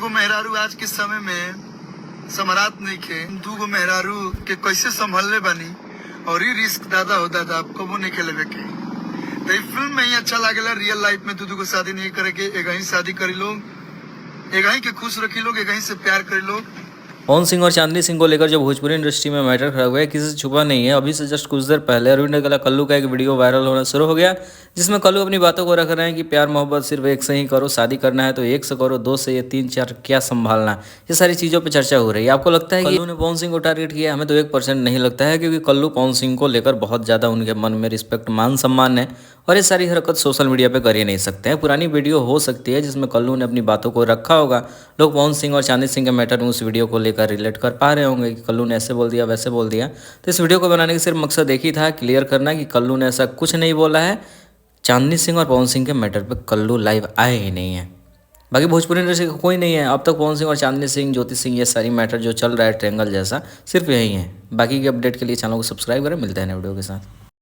एगो मेहरारू आज के समय में समरात नहीं खे, दूगो मेहरारू के कैसे संभलने बानी और ये रिस्क दादा हो दादा आप कबो नहीं खेले के। तो ये फिल्म में ही अच्छा लागेला। रियल लाइफ में दूगो शादी नहीं करे के, एक ही शादी करी लोग, एक ही के खुश रखी लोग, एक ही से प्यार करी लोग। पवन सिंह और चांदनी सिंह को लेकर जो भोजपुरी इंडस्ट्री में मैटर खड़ा हुआ है किसी से छुपा नहीं है। अभी से जस्ट कुछ देर पहले अरविंद कला कल्लू का एक वीडियो वायरल होना शुरू हो गया, जिसमें कल्लू अपनी बातों को रख रहे हैं कि प्यार मोहब्बत सिर्फ एक से ही करो, शादी करना है तो एक से करो, दो से या तीन चार क्या संभालना, ये सारी चीज़ों पर चर्चा हो रही है। आपको लगता है कि कल्लू ने पवन सिंह को टारगेट किया? हमें तो 1% नहीं लगता है, क्योंकि कल्लू पवन सिंह को लेकर बहुत ज़्यादा उनके मन में रिस्पेक्ट मान सम्मान है और ये सारी हरकत सोशल मीडिया पे कर ही नहीं सकते हैं। पुरानी वीडियो हो सकती है जिसमें कल्लू ने अपनी बातों को रखा होगा, लोग पवन सिंह और चांदनी सिंह के मैटर में उस वीडियो को लेकर रिलेट कर पा रहे होंगे कि कल्लू ने ऐसे बोल दिया वैसे बोल दिया। तो इस वीडियो को बनाने का सिर्फ मकसद एक ही था, क्लियर करना कि कल्लू ने ऐसा कुछ नहीं बोला है। चांदनी सिंह और पवन सिंह के मैटर पर कल्लू लाइव आए ही नहीं है। बाकी भोजपुरी इंडस्ट्री का कोई नहीं है अब तक। पवन सिंह और चांदनी सिंह, ज्योति सिंह, ये सारी मैटर जो चल रहा है ट्रेंगल जैसा, सिर्फ यही है। बाकी के अपडेट के लिए चैनल को सब्सक्राइब करें। मिलते हैं नए वीडियो के साथ।